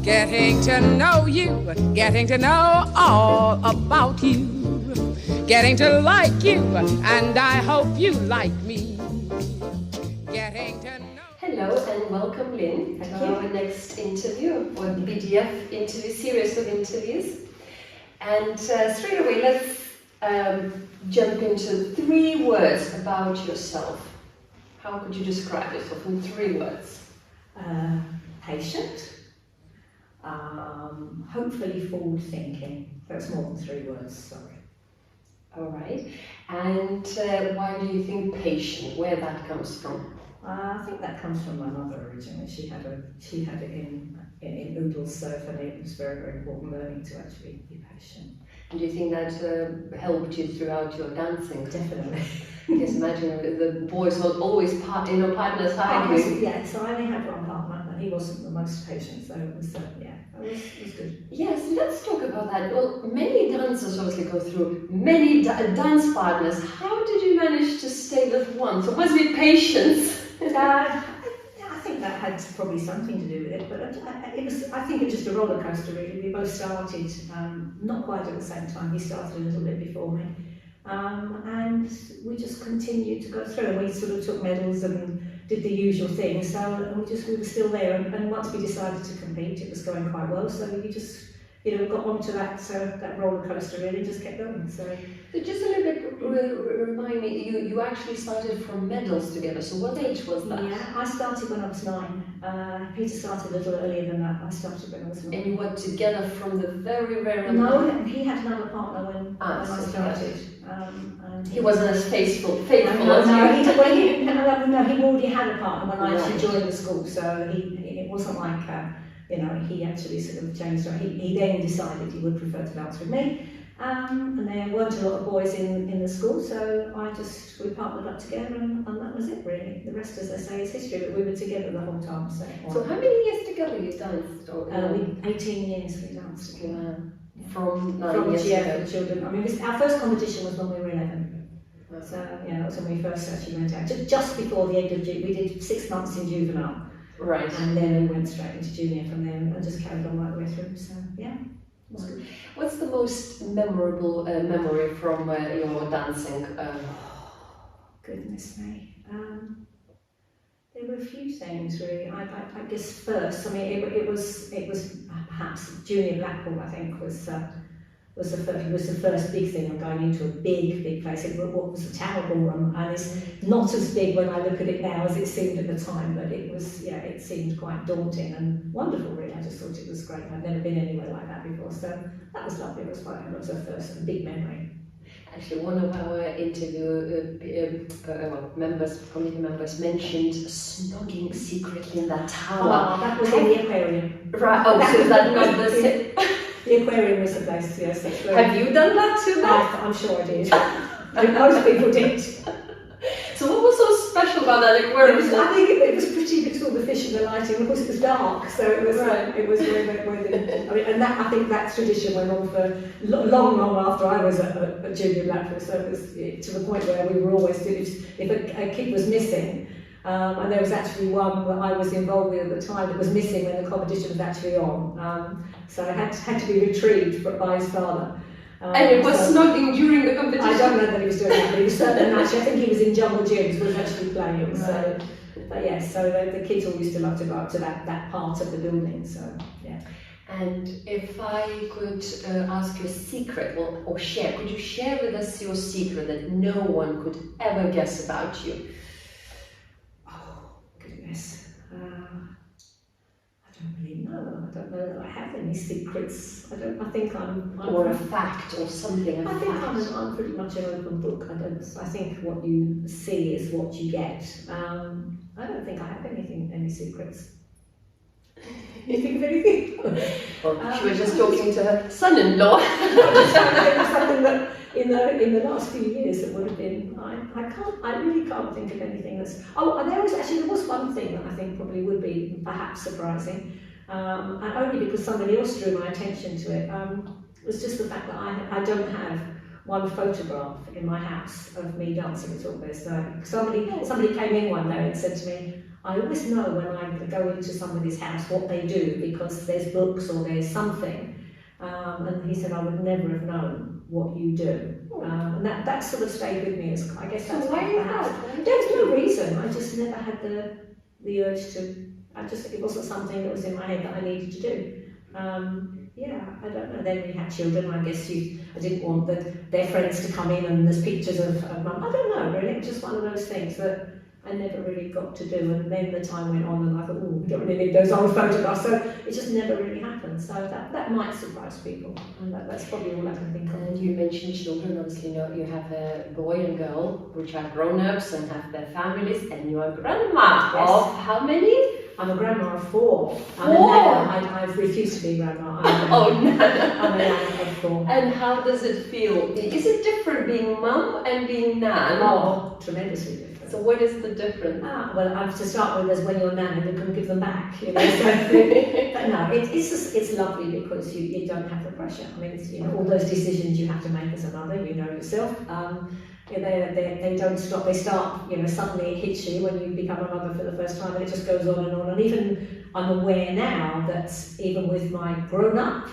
Getting to know you, getting to know all about you, getting to like you, and I hope you like me. Getting to know. Hello and welcome, Lynn, to our next interview, or the BDF interview series of interviews. And straight away, let's jump into 3 words about yourself. How could you describe yourself in 3 words? Patient, hopefully forward-thinking. That's more than 3 words, sorry. All right. And why do you think patient? Where that comes from? I think that comes from my mother originally. She had it in oodle surf, and it was very, very important learning to actually be patient. And do you think that helped you throughout your dancing? Definitely. Because imagine the boys not always partners arguing. Yeah, so I only had one partner, and he wasn't the most patient, so it was it was good. Yes, let's talk about that. Well, many dancers obviously go through many dance partners. How did you manage to stay with one? So must be patience. I think that had probably something to do with it, but I think it was just a roller coaster really. We both started not quite at the same time. He started a little bit before me, and we just continued to go through. And we sort of took medals and did the usual thing. So we were still there. And once we decided to compete, it was going quite well. So we just got onto that roller coaster really, just kept going. So just a little bit remind me, you actually started from medals together. So what age was that? Yeah, I started when I was 9. Peter started a little earlier than that. I started when I was 9. And you were together from the very, very No, he had another partner when I started. And he wasn't as faithful as he already had a partner when I actually joined the school. So it wasn't like he actually sort of changed. He then decided he would prefer to dance with me. And there weren't a lot of boys in the school, so we partnered up together, and that was it really. The rest, as I say, is history, but we were together the whole time. So how many years together you danced? 18 years we danced together. From 9 years ago. For children. I mean, our first competition was when we were 11. So that was when we first actually went out. Just before the end of June, we did 6 months in juvenile. Right. And then we went straight into junior from there and just carried on right the way through. So yeah. What's the most memorable memory from your dancing? Goodness me. There were a few things really. I guess first, I mean, it was perhaps Junior Blackpool. I think was the first big thing of going into a big place. What was the Tower Ballroom, and it's not as big when I look at it now as it seemed at the time, but it seemed quite daunting and wonderful really. I just thought it was great. I'd never been anywhere like that before, so that was lovely. It was a first big memory. Actually, one of our interview committee members mentioned snogging secretly in that tower. Oh, that was in the aquarium. Right, so that not the The aquarium was the place, yes. Have you done that too? I'm sure I did. Most people did. So what was so special about that aquarium? I think it was pretty because all the fish and the lighting. Of course, it was dark, so it was and I think that tradition went on for long after I was at Junior Blackpool. So it was to the point where we were always if a kid was missing. And there was actually one that I was involved with at the time that was missing when the competition was actually on. So it had to be retrieved by his father. And it was snogging during the competition? I don't know that he was doing that, but he was certainly actually, I think he was in Jungle Gyms, was actually playing. So, but yes, so the kids all used to love to go up to that part of the building. So yeah. And if I could ask you a secret, or share, could you share with us your secret that no one could ever guess about you? Goodness. I don't really know. I don't know that I have any secrets. I think I'm or a fact or something. I think I'm pretty much an open book. I think what you see is what you get. I don't think I have any secrets. You think of anything? Well, she was just talking to her son-in-law. Something that in the last few years that would have been. I really can't think of anything that's. Oh, there was one thing that I think probably would be perhaps surprising, and only because somebody else drew my attention to it. It was just the fact that I don't have one photograph in my house of me dancing at all. So somebody came in one day and said to me, I always know when I go into somebody's house what they do because there's books or there's something. And he said, I would never have known what you do. And that sort of stayed with me. I guess that's why there's no reason. I just never had the urge to. It wasn't something that was in my head that I needed to do. Yeah, I don't know. Then we had children. I guess I didn't want their friends to come in and there's pictures of mum. I don't know. Really, it was just one of those things that I never really got to do. And then the time went on, and I thought, oh, we don't really need those old photographs. So it just never really happened. So that might surprise people. And that's probably all I can think of. And you mentioned children. Obviously, you have a boy and girl, which are grown-ups and have their families, and you are grandma of how many? I'm a grandma of 4. I'm a nana. I've refused to be grandma. I'm a nana of 4. And how does it feel? Is it different being mum and being nan? Oh, tremendously different. So what is the difference? Well, I have to start with is when you're a nan, you can give them back. You know, so, but no, it's lovely because you don't have the pressure. I mean, it's, all those decisions you have to make as a mother, you know yourself. They don't stop. They start. Suddenly it hits you when you become a mother for the first time, and it just goes on and on. And even I'm aware now that even with my grown-up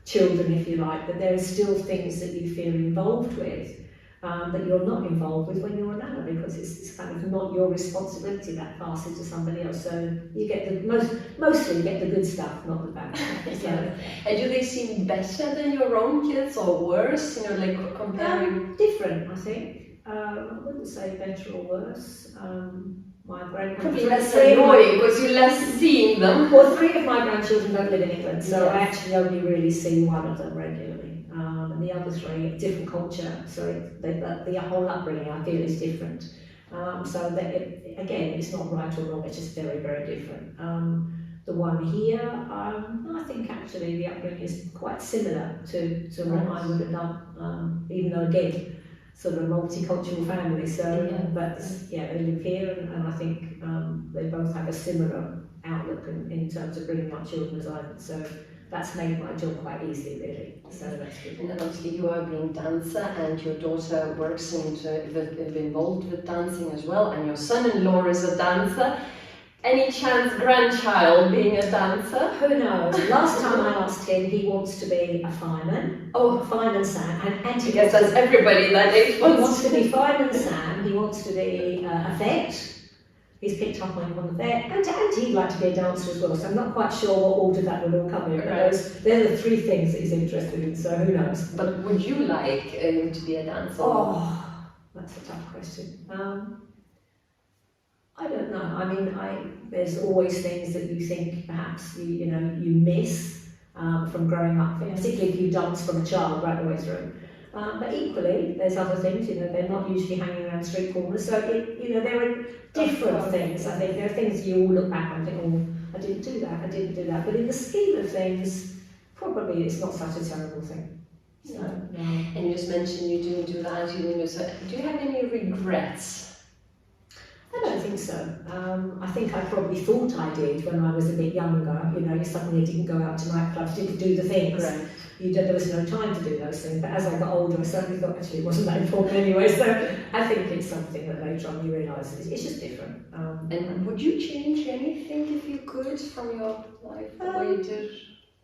children, if you like, that there are still things that you feel involved with that you're not involved with when you're a nana, because it's kind of not your responsibility. That passes to somebody else. So you get mostly you get the good stuff, not the bad. So, and do they seem better than your own kids or worse? Like comparing. Different, I think. I wouldn't say better or worse. My probably less annoying because you're less seeing them. Well, 3 of my grandchildren don't live in England, so I actually only really see one of them regularly. And the other 3, different culture, so the whole upbringing I feel is different. So that again, it's not right or wrong, it's just very, very different. The one here, I think actually the upbringing is quite similar to what I would have done, even though again, sort of a multicultural family. So, they live here, and I think they both have a similar outlook in terms of bringing up children as I did. So that's made my job quite easy, really. So that's good. And obviously you are being dancer, and your daughter works involved with dancing as well, and your son-in-law is a dancer. Any chance grandchild being a dancer? Who knows? Last time I asked him, he wants to be a fireman. Oh, fireman Sam. And he guess that's everybody that age wants to be fireman Sam. He wants to be a vet. He's picked up on the vet. And he'd like to be a dancer as well. So I'm not quite sure what order that would all come in. But they're the 3 things that he's interested in. So who knows? But would you like to be a dancer? Oh, that's a tough question. I don't know. I mean, there's always things that you think perhaps you miss from growing up, particularly if you dance from a child right the way through. But equally, there's other things. They're not usually hanging around street corners. So there are different things. I think there are things you all look back and think, oh, I didn't do that. But in the scheme of things, probably it's not such a terrible thing. So, And you just mentioned you didn't do that. So do you have any regrets? I don't think so. I think I probably thought I did when I was a bit younger. You suddenly didn't go out to nightclubs, didn't do the things. Right. There was no time to do those things. But as I got older, I certainly thought actually it wasn't that important anyway. So I think it's something that later on you realise it's just different. And would you change anything if you could from your life, the way you did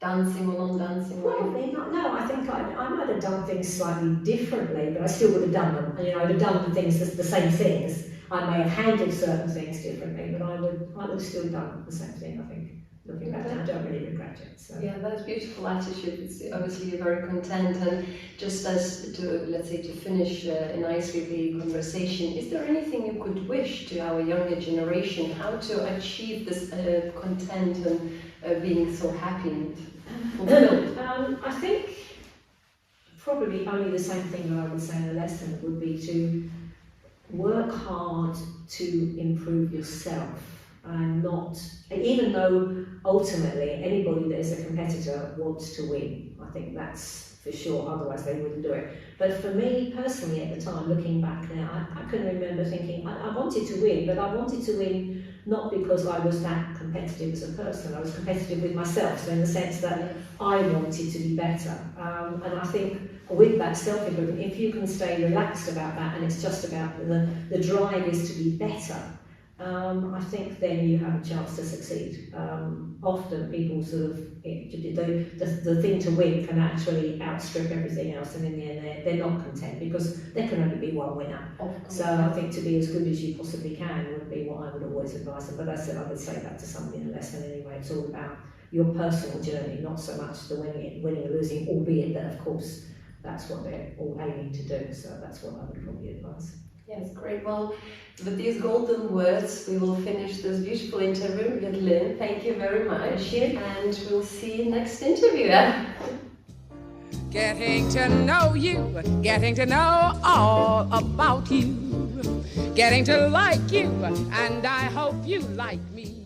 dancing or non-dancing? Probably not. No, I think I might have done things slightly differently, but I still would have done them. I'd have done the same things. I may have handled certain things differently, but I would have still done the same thing, I think. Looking back, I don't really regret it. So. Yeah, that's a beautiful attitude. It's obviously you're very content. And just to finish nicely the conversation, is there anything you could wish to our younger generation, how to achieve this content and being so happy and fulfilled? I think probably only the same thing that I would say in a lesson would be to work hard to improve yourself, and not, even though ultimately anybody that is a competitor wants to win. I think that's for sure, otherwise they wouldn't do it. But for me personally at the time, looking back now, I can remember thinking I wanted to win, but I wanted to win not because I was that competitive as a person. I was competitive with myself, so in the sense that I wanted to be better. And I think with that self-improvement, if you can stay relaxed about that, and it's just about the drive is to be better, I think then you have a chance to succeed. Often people sort of, the thing to win can actually outstrip everything else, and in the end they're not content because there can only be one winner. So I think to be as good as you possibly can would be what I would always advise them. But I would say that to somebody in a lesson anyway. It's all about your personal journey, not so much the winning or losing, albeit that of course that's what they're all aiming to do. So that's what I would probably advise. Yes, great. Well, with these golden words, we will finish this beautiful interview with Lynn. Thank you very much. Thank you. And we'll see you next interview. Getting to know you, getting to know all about you, getting to like you, and I hope you like me.